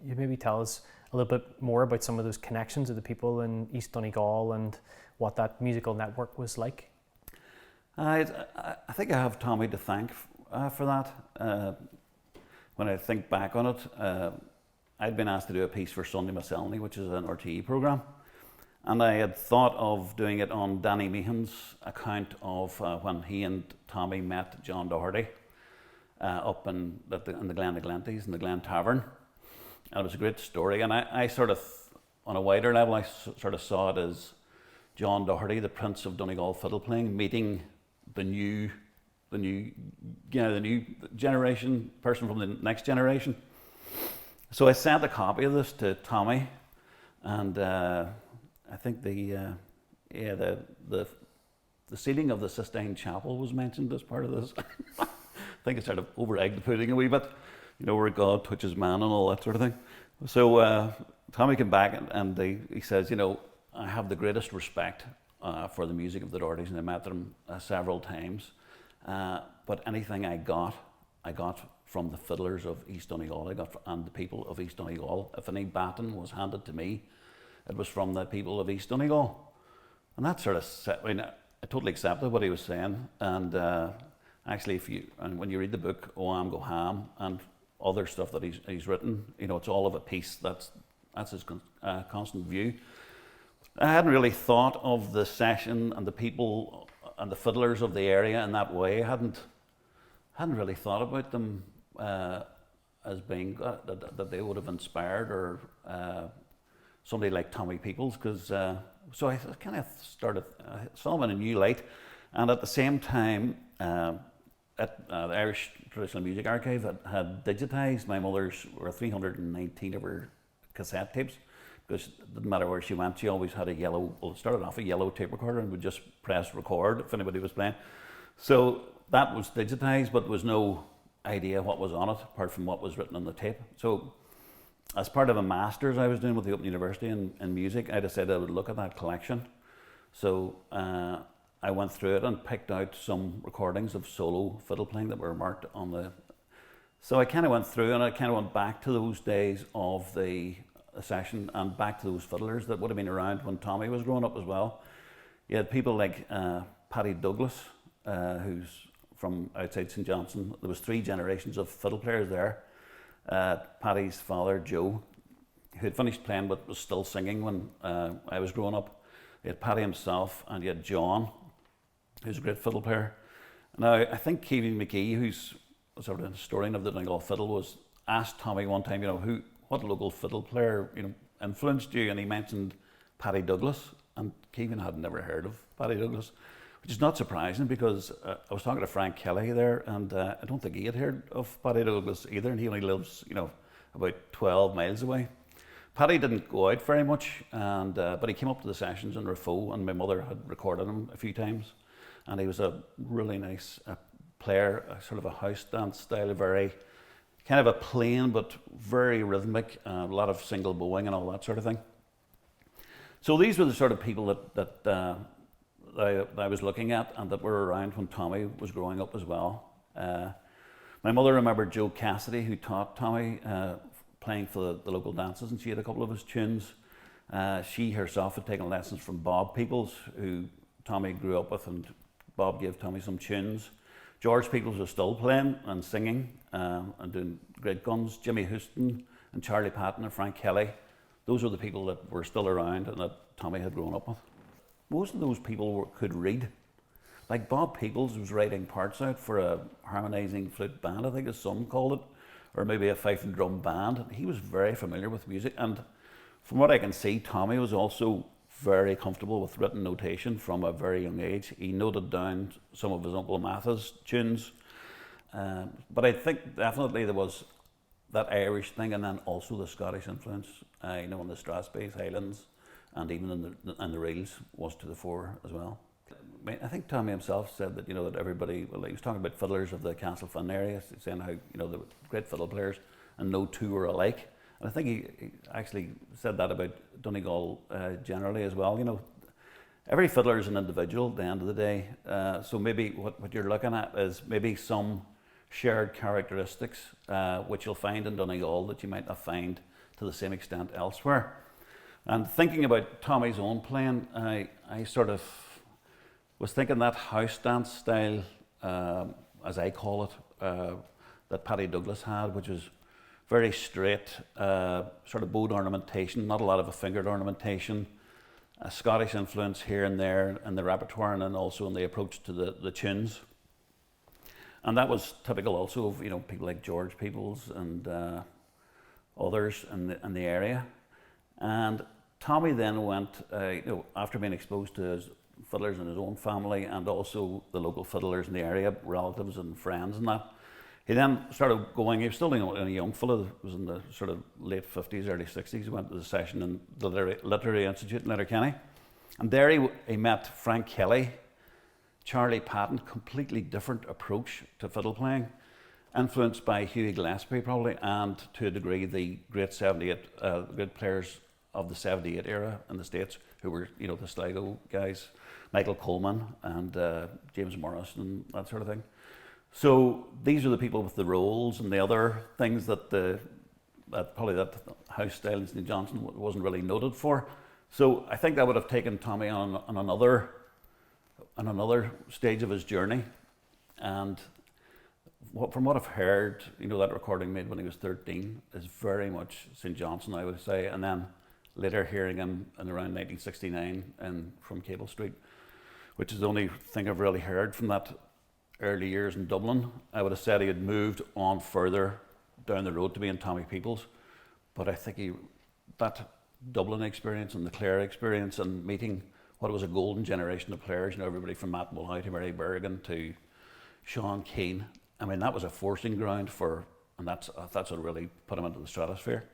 you maybe tell us a little bit more about some of those connections of the people in East Donegal and what that musical network was like? I think I have Tommy to thank for that. When I think back on it, I'd been asked to do a piece for Sunday Miscellany, which is an RTE programme, and I had thought of doing it on Danny Meehan's account of when he and Tommy met John Doherty up in the Glen of Glenties in the Glen Tavern. And it was a great story, and I sort of, on a wider level, I sort of saw it as John Doherty, the Prince of Donegal fiddle playing, meeting the new generation, person from the next generation. So I sent a copy of this to Tommy, and I think the ceiling of the Sistine Chapel was mentioned as part of this. I think it sort of over-egged the pudding a wee bit, where God touches man and all that sort of thing. So Tommy came back and he says, I have the greatest respect for the music of the Dohertys, and I met them several times. But anything I got from the fiddlers of East Donegal, and the people of East Donegal. If any baton was handed to me, it was from the people of East Donegal. And that sort of, I totally accepted what he was saying. And actually, when you read the book, O Am Go Ham, and other stuff that he's written, it's all of a piece. That's his constant view. I hadn't really thought of the session and the people and the fiddlers of the area in that way. I hadn't really thought about them as being that they would have inspired or somebody like Tommy Peoples, because so I kind of saw them in a new light, and at the same time, at the Irish Traditional Music Archive had digitised my mother's 319 of her cassette tapes, because it didn't matter where she went, she always had it started off a yellow tape recorder and would just press record if anybody was playing. So that was digitised, but there was no idea what was on it apart from what was written on the tape. So as part of a master's I was doing with the Open University in music, I decided I would look at that collection. So I went through it and picked out some recordings of solo fiddle playing that were marked on the... So I kind of went through and I kind of went back to those days of the session and back to those fiddlers that would have been around when Tommy was growing up as well. You had people like Paddy Douglas, who's from outside St Johnson. There was 3 generations of fiddle players there. Paddy's father, Joe, who had finished playing but was still singing when I was growing up. You had Paddy himself, and you had John, who's a great fiddle player. Now, I think Keevy McGee, who's sort of a historian of the Donegal fiddle, was asked Tommy one time, what local fiddle player, influenced you? And he mentioned Paddy Douglas, and Keevan had never heard of Paddy Douglas, which is not surprising because I was talking to Frank Kelly there, and I don't think he had heard of Paddy Douglas either, and he only lives, about 12 miles away. Paddy didn't go out very much, and but he came up to the sessions in Rafo, and my mother had recorded him a few times, and he was a really nice player, sort of a house dance style, very kind of a plain but very rhythmic, a lot of single bowing and all that sort of thing. So these were the sort of people that I was looking at and that were around when Tommy was growing up as well. My mother remembered Joe Cassidy, who taught Tommy playing for the local dances, and she had a couple of his tunes. She herself had taken lessons from Bob Peoples, who Tommy grew up with, and Bob gave Tommy some tunes. George Peoples was still playing and singing and doing great guns. Jimmy Houston and Charlie Patton and Frank Kelly. Those were the people that were still around and that Tommy had grown up with. Most of those people could read. Like Bob Peoples was writing parts out for a harmonising flute band, I think his son called it, or maybe a fife and drum band. He was very familiar with music, and from what I can see, Tommy was also very comfortable with written notation from a very young age. He noted down some of his Uncle Matha's tunes, but I think definitely there was that Irish thing, and then also the Scottish influence. In the Strathspeys, Highlands, and even in the reels was to the fore as well. I think Tommy himself said that that everybody. Well, he was talking about fiddlers of the Castlefin area, saying how they were great fiddle players, and no two were alike. And I think he actually said that about Donegal generally as well. Every fiddler is an individual at the end of the day. So maybe what you're looking at is maybe some shared characteristics which you'll find in Donegal that you might not find to the same extent elsewhere. And thinking about Tommy's own playing, I sort of was thinking that house dance style, as I call it, that Paddy Douglas had, which was very straight, sort of bowed ornamentation, not a lot of a fingered ornamentation, a Scottish influence here and there in the repertoire, and then also in the approach to the tunes. And that was typical also of people like George Peoples and others in the area. And Tommy then went, after being exposed to his fiddlers in his own family and also the local fiddlers in the area, relatives and friends and that, he then started going. He was still a young fellow, was in the sort of late 50s, early 60s. He went to the session in the Literary Institute in Letterkenny. And there he met Frank Kelly, Charlie Patton, completely different approach to fiddle playing, influenced by Hughie Gillespie probably, and to a degree the great 78, good players of the 78 era in the States, who were, the Sligo guys, Michael Coleman and James Morris and that sort of thing. So these are the people with the roles and the other things that probably that house style in St. Johnson wasn't really noted for. So I think that would have taken Tommy on another stage of his journey. And from what I've heard, that recording made when he was 13 is very much St. Johnson, I would say. And then later hearing him in around 1969 from Cable Street, which is the only thing I've really heard from that early years in Dublin. I would have said he had moved on further down the road to being Tommy Peoples, but I think that Dublin experience and the Clare experience and meeting what was a golden generation of players, everybody from Matt Mulhouse to Mary Berrigan to Sean Keane. I mean, that was a forcing ground and that's what really put him into the stratosphere.